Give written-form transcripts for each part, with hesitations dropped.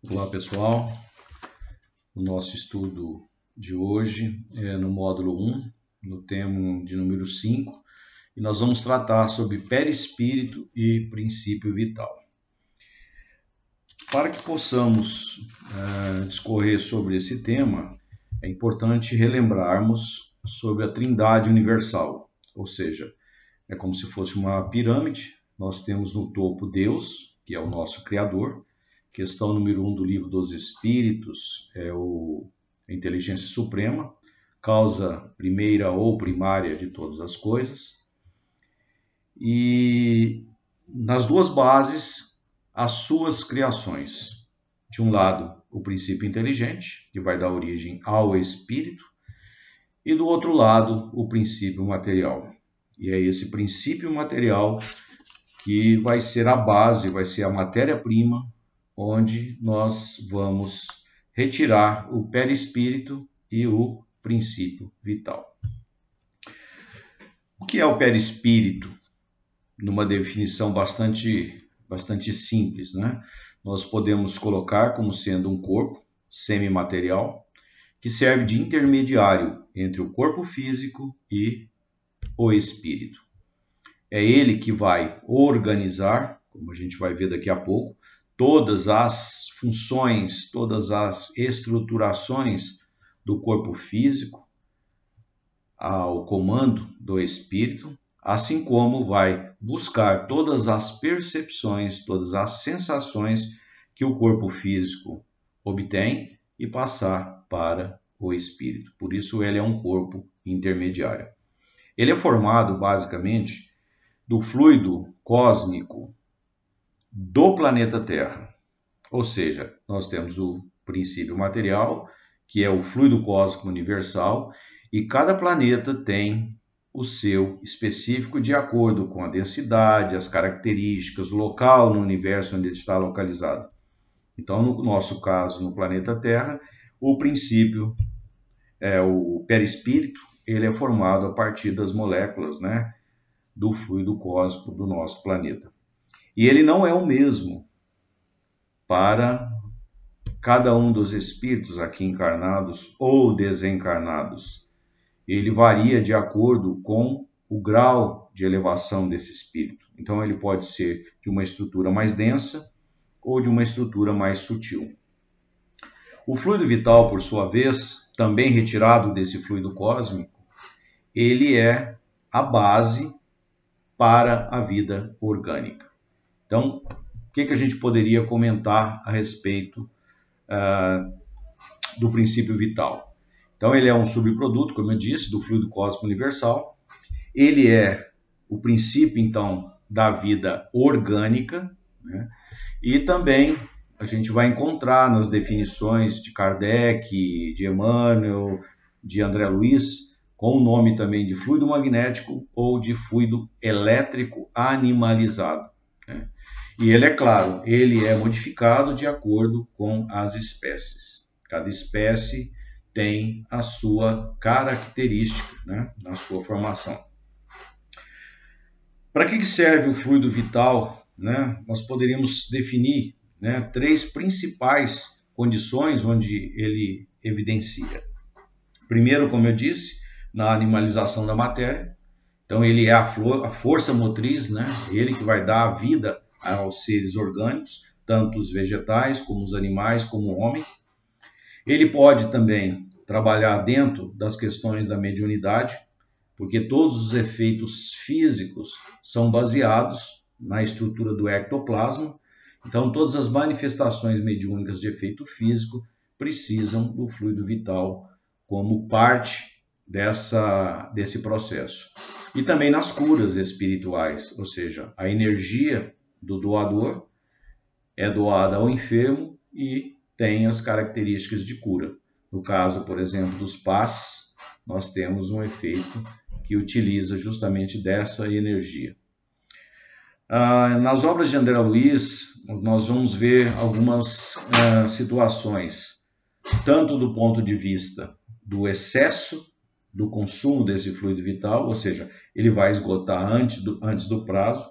Olá pessoal, o nosso estudo de hoje é no módulo 1, no tema de número 5, e nós vamos tratar sobre perispírito e princípio vital. Para que possamos discorrer sobre esse tema, é importante relembrarmos sobre a Trindade Universal, ou seja, é como se fosse uma pirâmide. Nós temos no topo Deus, que é o nosso Criador. Questão número 1 do Livro dos Espíritos é a inteligência suprema, causa primeira ou primária de todas as coisas. E nas duas bases, as suas criações. De um lado, o princípio inteligente, que vai dar origem ao espírito, e do outro lado, o princípio material. E é esse princípio material que vai ser a base, vai ser a matéria-prima, onde nós vamos retirar o perispírito e o princípio vital. O que é o perispírito? Numa definição bastante simples, né? Nós podemos colocar como sendo um corpo semimaterial que serve de intermediário entre o corpo físico e o espírito. É ele que vai organizar, como a gente vai ver daqui a pouco, todas as funções, todas as estruturações do corpo físico ao comando do espírito, assim como vai buscar todas as percepções, todas as sensações que o corpo físico obtém e passar para o espírito. Por isso ele é um corpo intermediário. Ele é formado basicamente do fluido cósmico do planeta Terra. Ou seja, nós temos o princípio material, que é o fluido cósmico universal, e cada planeta tem o seu específico de acordo com a densidade, as características, o local no universo onde ele está localizado. Então, no nosso caso, no planeta Terra, o princípio, o perispírito, ele é formado a partir das moléculas, né, do fluido cósmico do nosso planeta. E ele não é o mesmo para cada um dos espíritos aqui encarnados ou desencarnados. Ele varia de acordo com o grau de elevação desse espírito. Então ele pode ser de uma estrutura mais densa ou de uma estrutura mais sutil. O fluido vital, por sua vez, também retirado desse fluido cósmico, ele é a base para a vida orgânica. Então, o que a gente poderia comentar a respeito do princípio vital? Então, ele é um subproduto, como eu disse, do fluido cósmico universal. Ele é o princípio, então, da vida orgânica, né? E também a gente vai encontrar nas definições de Kardec, de Emmanuel, de André Luiz, com o nome também de fluido magnético ou de fluido elétrico animalizado, né? E ele, é claro, ele é modificado de acordo com as espécies. Cada espécie tem a sua característica, né, na sua formação. Para que serve o fluido vital, né? Nós poderíamos definir, né, três principais condições onde ele evidencia. Primeiro, como eu disse, na animalização da matéria. Então ele é a força motriz, né? Ele que vai dar a vida aos seres orgânicos, tanto os vegetais, como os animais, como o homem. Ele pode também trabalhar dentro das questões da mediunidade, porque todos os efeitos físicos são baseados na estrutura do ectoplasma. Então todas as manifestações mediúnicas de efeito físico precisam do fluido vital como parte desse processo. E também nas curas espirituais, ou seja, a energia do doador é doada ao enfermo e tem as características de cura. No caso, por exemplo, dos passes, nós temos um efeito que utiliza justamente dessa energia. Nas obras de André Luiz, nós vamos ver algumas situações, tanto do ponto de vista do excesso do consumo desse fluido vital, ou seja, ele vai esgotar antes do prazo,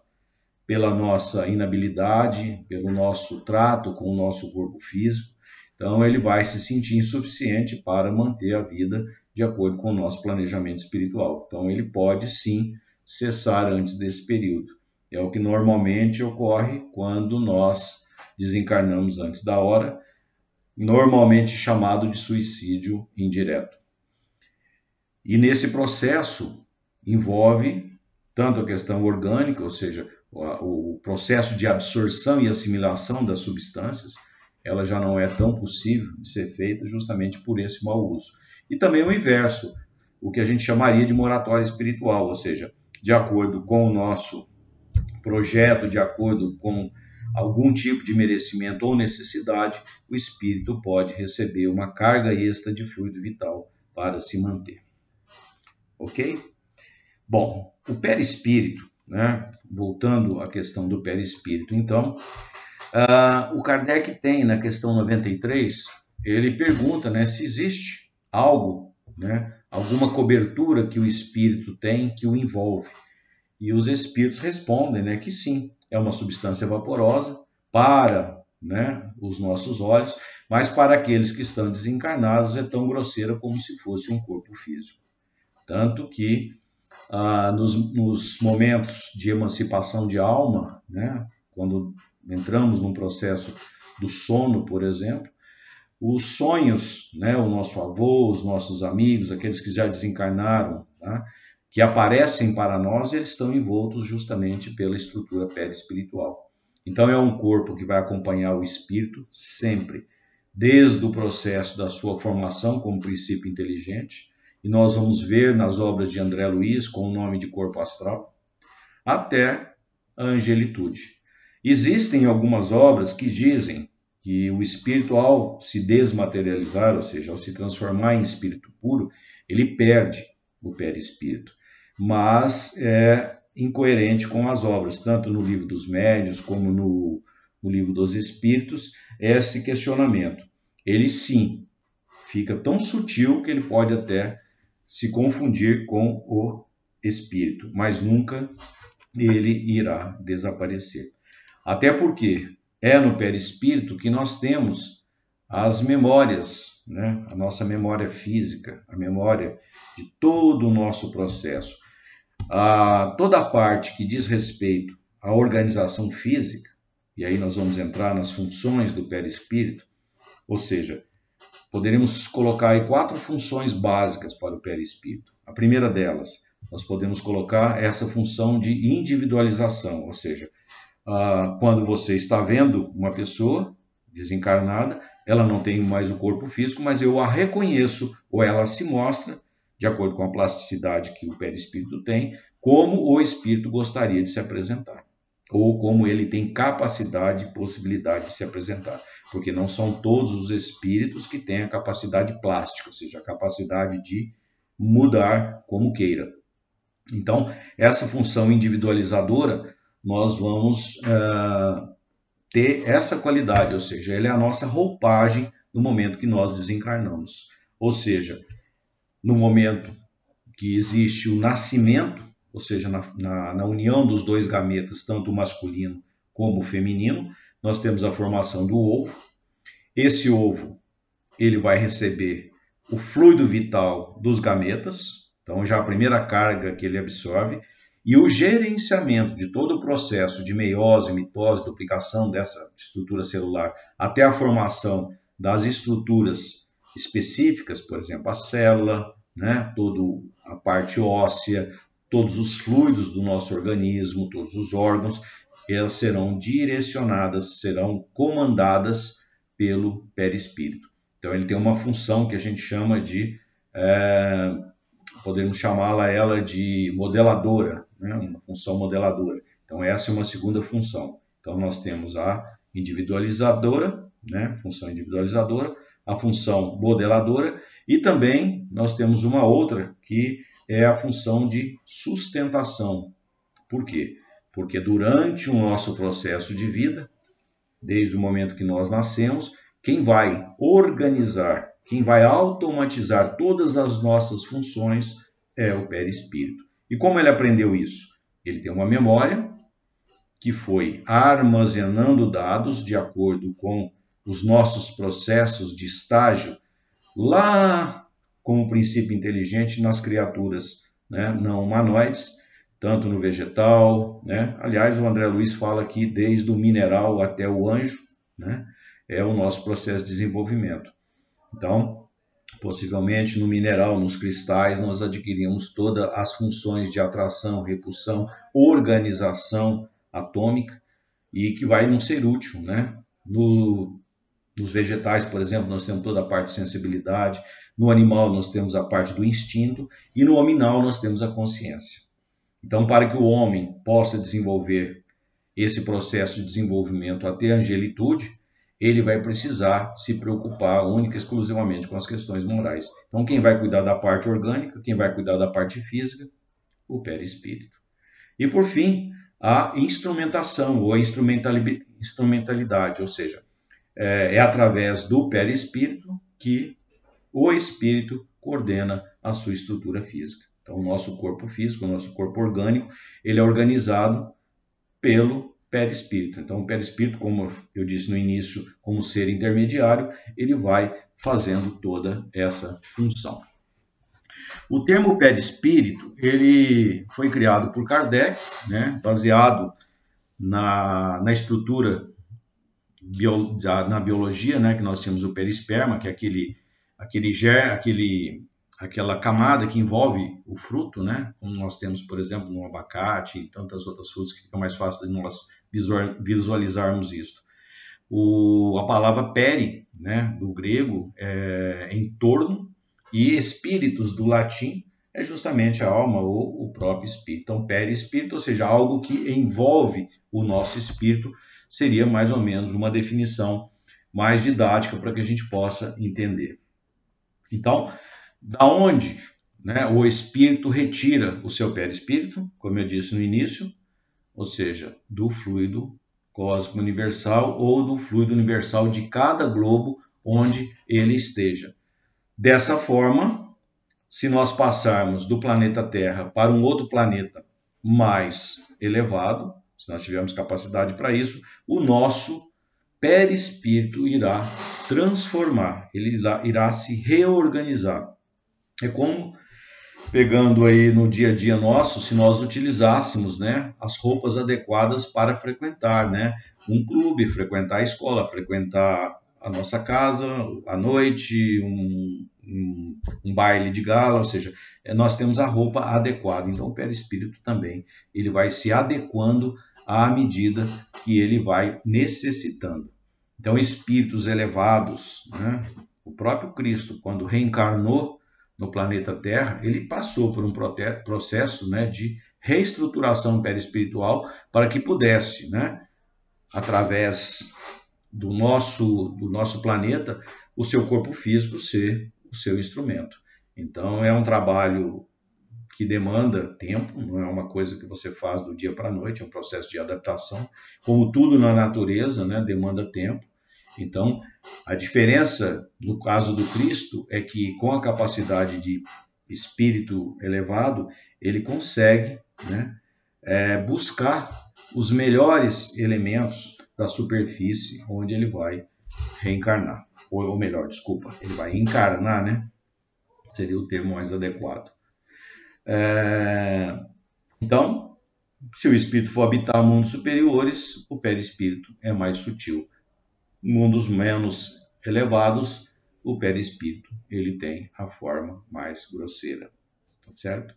pela nossa inabilidade, pelo nosso trato com o nosso corpo físico. Então, ele vai se sentir insuficiente para manter a vida de acordo com o nosso planejamento espiritual. Então, ele pode sim cessar antes desse período. É o que normalmente ocorre quando nós desencarnamos antes da hora, normalmente chamado de suicídio indireto. E nesse processo envolve tanto a questão orgânica, ou seja, o processo de absorção e assimilação das substâncias, ela já não é tão possível de ser feita justamente por esse mau uso. E também o inverso, o que a gente chamaria de moratória espiritual, ou seja, de acordo com o nosso projeto, de acordo com algum tipo de merecimento ou necessidade, o espírito pode receber uma carga extra de fluido vital para se manter. Ok? Bom, o perispírito, né? Voltando à questão do perispírito, então, o Kardec tem na questão 93, ele pergunta, né, se existe algo, né, alguma cobertura que o espírito tem que o envolve. E os espíritos respondem, né, que sim, é uma substância vaporosa para, né, os nossos olhos, mas para aqueles que estão desencarnados é tão grosseira como se fosse um corpo físico. Tanto que nos momentos de emancipação de alma, né, quando entramos num processo do sono, por exemplo, os sonhos, né, o nosso avô, os nossos amigos, aqueles que já desencarnaram, tá, que aparecem para nós, eles estão envoltos justamente pela estrutura perispiritual. Então é um corpo que vai acompanhar o espírito sempre, desde o processo da sua formação como princípio inteligente, e nós vamos ver nas obras de André Luiz, com o nome de corpo astral, até a angelitude. Existem algumas obras que dizem que o espírito, ao se desmaterializar, ou seja, ao se transformar em espírito puro, ele perde o perispírito. Mas é incoerente com as obras, tanto no Livro dos Médiuns como no Livro dos Espíritos, esse questionamento. Ele sim fica tão sutil que ele pode até se confundir com o espírito, mas nunca ele irá desaparecer. Até porque é no perispírito que nós temos as memórias, né? A nossa memória física, a memória de todo o nosso processo. Toda a parte que diz respeito à organização física, e aí nós vamos entrar nas funções do perispírito, ou seja, poderíamos colocar aí 4 funções básicas para o perispírito. A primeira delas, nós podemos colocar essa função de individualização, ou seja, quando você está vendo uma pessoa desencarnada, ela não tem mais o corpo físico, mas eu a reconheço, ou ela se mostra, de acordo com a plasticidade que o perispírito tem, como o espírito gostaria de se apresentar, ou como ele tem capacidade e possibilidade de se apresentar, porque não são todos os espíritos que têm a capacidade plástica, ou seja, a capacidade de mudar como queira. Então, essa função individualizadora, nós vamos ter essa qualidade, ou seja, ela é a nossa roupagem no momento que nós desencarnamos. Ou seja, no momento que existe o nascimento, ou seja, na união dos dois gametas, tanto o masculino como o feminino, nós temos a formação do ovo. Esse ovo, ele vai receber o fluido vital dos gametas, então já a primeira carga que ele absorve, e o gerenciamento de todo o processo de meiose, mitose, duplicação dessa estrutura celular, até a formação das estruturas específicas, por exemplo, a célula, né, toda a parte óssea, todos os fluidos do nosso organismo, todos os órgãos, elas serão direcionadas, serão comandadas pelo perispírito. Então ele tem uma função que a gente chama de, podemos chamá-la ela de modeladora, né? Uma função modeladora. Então essa é uma segunda função. Então nós temos a individualizadora, né? Função individualizadora, a função modeladora, e também nós temos uma outra que é a função de sustentação. Por quê? Porque durante o nosso processo de vida, desde o momento que nós nascemos, quem vai organizar, quem vai automatizar todas as nossas funções é o perispírito. E como ele aprendeu isso? Ele tem uma memória que foi armazenando dados de acordo com os nossos processos de estágio, lá com o princípio inteligente nas criaturas, né, não humanoides, tanto no vegetal, né? Aliás, o André Luiz fala aqui desde o mineral até o anjo, né? É o nosso processo de desenvolvimento. Então, possivelmente no mineral, nos cristais, nós adquirimos todas as funções de atração, repulsão, organização atômica e que vai nos ser útil, né? Nos vegetais, por exemplo, nós temos toda a parte de sensibilidade, no animal nós temos a parte do instinto e no hominal nós temos a consciência. Então, para que o homem possa desenvolver esse processo de desenvolvimento até a angelitude, ele vai precisar se preocupar única e exclusivamente com as questões morais. Então, quem vai cuidar da parte orgânica, quem vai cuidar da parte física? O perispírito. E, por fim, a instrumentação ou a instrumentalidade, ou seja, é através do perispírito que o espírito coordena a sua estrutura física. Então, o nosso corpo físico, o nosso corpo orgânico, ele é organizado pelo perispírito. Então, o perispírito, como eu disse no início, como ser intermediário, ele vai fazendo toda essa função. O termo perispírito, ele foi criado por Kardec, né, baseado na estrutura na biologia, né, que nós temos o perisperma, que é aquela camada que envolve o fruto, né, como nós temos, por exemplo, no abacate e tantas outras frutas que fica mais fácil de nós visualizarmos isso. A palavra peri, né, do grego, é em torno, e espíritos do latim é justamente a alma ou o próprio espírito. Então, perispírito, ou seja, algo que envolve o nosso espírito, seria mais ou menos uma definição mais didática para que a gente possa entender. Então, da onde, né, o espírito retira o seu perispírito, como eu disse no início, ou seja, do fluido cósmico universal ou do fluido universal de cada globo onde ele esteja. Dessa forma, se nós passarmos do planeta Terra para um outro planeta mais elevado, se nós tivermos capacidade para isso, o nosso perispírito irá transformar, ele irá se reorganizar. É como, pegando aí no dia a dia nosso, se nós utilizássemos, né, as roupas adequadas para frequentar, né, um clube, frequentar a escola, frequentar a nossa casa à noite, um baile de gala, ou seja, nós temos a roupa adequada. Então, o perispírito também, ele vai se adequando à medida que ele vai necessitando. Então, espíritos elevados, né? O próprio Cristo, quando reencarnou no planeta Terra, ele passou por um processo, né, de reestruturação perispiritual para que pudesse, né, através do nosso planeta, o seu corpo físico ser o seu instrumento. Então, é um trabalho que demanda tempo, não é uma coisa que você faz do dia para a noite, é um processo de adaptação. Como tudo na natureza, né, demanda tempo. Então, a diferença no caso do Cristo é que, com a capacidade de espírito elevado, ele consegue, né, buscar os melhores elementos da superfície onde ele vai reencarnar. Ou melhor, desculpa, ele vai encarnar, né? Seria o termo mais adequado. Então, se o espírito for habitar mundos superiores, o perispírito é mais sutil. Mundos menos elevados, o perispírito ele tem a forma mais grosseira, tá certo?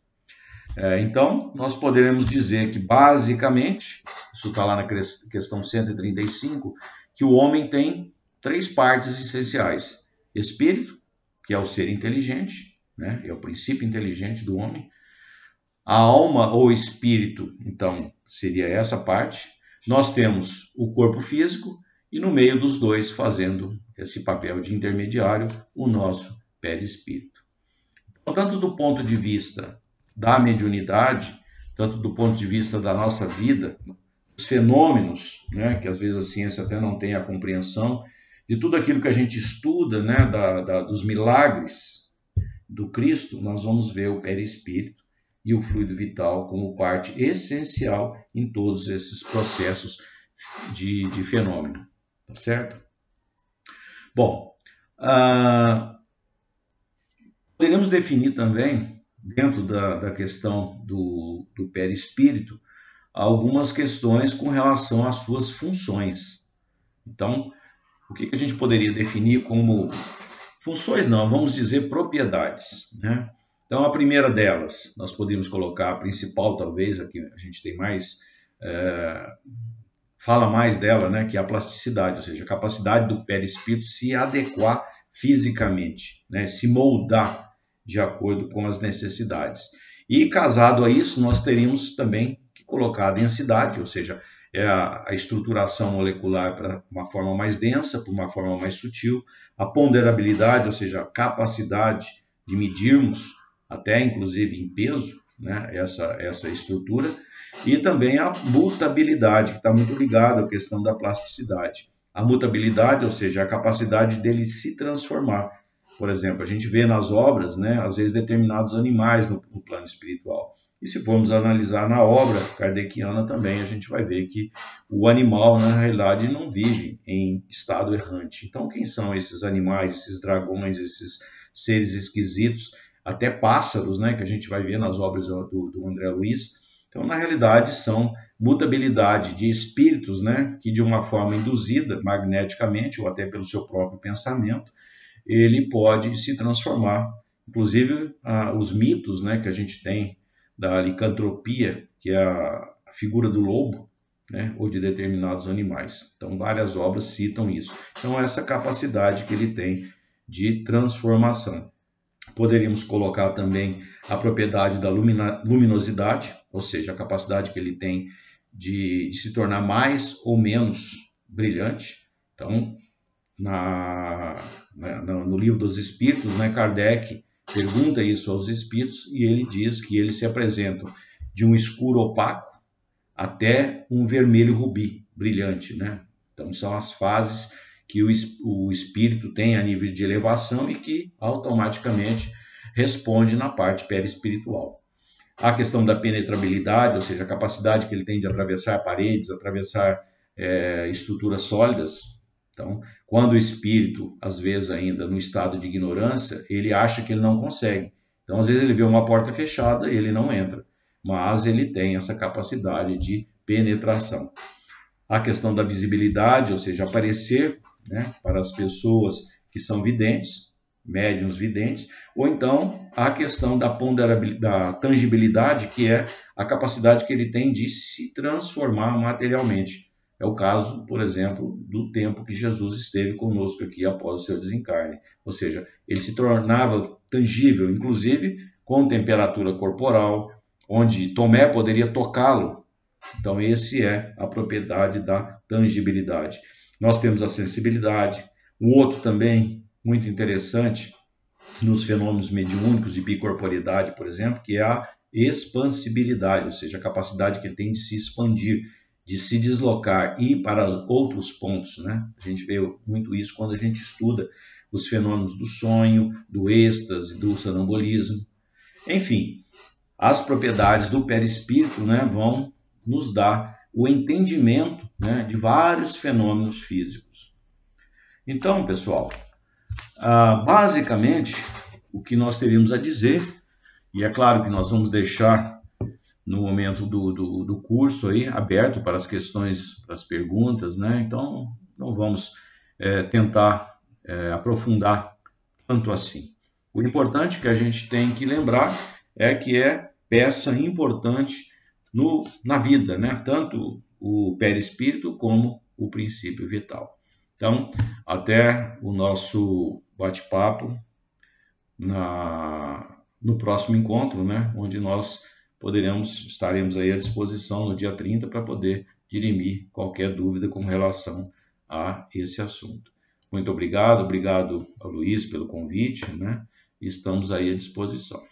Então, nós poderemos dizer que, basicamente, isso está lá na questão 135, que o homem tem 3 partes essenciais. Espírito, que é o ser inteligente, né? É o princípio inteligente do homem. A alma ou espírito, então, seria essa parte. Nós temos o corpo físico e no meio dos dois, fazendo esse papel de intermediário, o nosso perispírito. Então, tanto do ponto de vista da mediunidade, tanto do ponto de vista da nossa vida, os fenômenos, né, que às vezes a ciência até não tem a compreensão, de tudo aquilo que a gente estuda, né, dos milagres do Cristo, nós vamos ver o perispírito e o fluido vital como parte essencial em todos esses processos de fenômeno, tá certo? Bom, poderíamos definir também, dentro da questão do perispírito, algumas questões com relação às suas funções. Então, o que a gente poderia definir como funções? Não, vamos dizer propriedades, né? Então, a primeira delas, nós poderíamos colocar a principal, talvez, aqui a gente tem mais, fala mais dela, né, que é a plasticidade, ou seja, a capacidade do perispírito se adequar fisicamente, né, se moldar de acordo com as necessidades. E, casado a isso, nós teríamos também que colocar a densidade, ou seja, a estruturação molecular para uma forma mais densa, para uma forma mais sutil, a ponderabilidade, ou seja, a capacidade de medirmos, até inclusive em peso, né, essa estrutura, e também a mutabilidade, que está muito ligada à questão da plasticidade. A mutabilidade, ou seja, a capacidade dele se transformar. Por exemplo, a gente vê nas obras, né, às vezes, determinados animais no plano espiritual. E se formos analisar na obra kardeciana também, a gente vai ver que o animal, na realidade, não vive em estado errante. Então, quem são esses animais, esses dragões, esses seres esquisitos, até pássaros, né, que a gente vai ver nas obras do André Luiz? Então, na realidade, são mutabilidade de espíritos, né, que de uma forma induzida magneticamente ou até pelo seu próprio pensamento, ele pode se transformar. Inclusive, os mitos, né, que a gente tem da licantropia, que é a figura do lobo, né, ou de determinados animais. Então, várias obras citam isso. Então, essa capacidade que ele tem de transformação. Poderíamos colocar também a propriedade da luminosidade, ou seja, a capacidade que ele tem de se tornar mais ou menos brilhante. Então, no livro dos Espíritos, né, Kardec pergunta isso aos espíritos e ele diz que eles se apresentam de um escuro opaco até um vermelho rubi, brilhante, né? Então, são as fases que o espírito tem a nível de elevação e que automaticamente responde na parte perispiritual. A questão da penetrabilidade, ou seja, a capacidade que ele tem de atravessar paredes, atravessar estruturas sólidas. Então, quando o espírito, às vezes ainda no estado de ignorância, ele acha que ele não consegue. Então, às vezes ele vê uma porta fechada e ele não entra, mas ele tem essa capacidade de penetração. A questão da visibilidade, ou seja, aparecer, né, para as pessoas que são videntes, médiuns videntes, ou então a questão da da tangibilidade, que é a capacidade que ele tem de se transformar materialmente. É o caso, por exemplo, do tempo que Jesus esteve conosco aqui após o seu desencarne. Ou seja, ele se tornava tangível, inclusive com temperatura corporal, onde Tomé poderia tocá-lo. Então, esse é a propriedade da tangibilidade. Nós temos a sensibilidade. Um outro também muito interessante nos fenômenos mediúnicos de bicorporidade, por exemplo, que é a expansibilidade, ou seja, a capacidade que ele tem de se expandir, de se deslocar e ir para outros pontos, né? A gente vê muito isso quando a gente estuda os fenômenos do sonho, do êxtase, do sonambulismo. Enfim, as propriedades do perispírito, né, vão nos dar o entendimento, né, de vários fenômenos físicos. Então, pessoal, basicamente, o que nós teríamos a dizer, e é claro que nós vamos deixar no momento do curso aí, aberto para as questões, para as perguntas, né? Então, não vamos tentar aprofundar tanto assim. O importante que a gente tem que lembrar é que é peça importante na vida, né? Tanto o perispírito como o princípio vital. Então, até o nosso bate-papo no próximo encontro, né? Onde nós estaremos aí à disposição no dia 30 para poder dirimir qualquer dúvida com relação a esse assunto. Muito obrigado ao Luiz pelo convite, né? E estamos aí à disposição.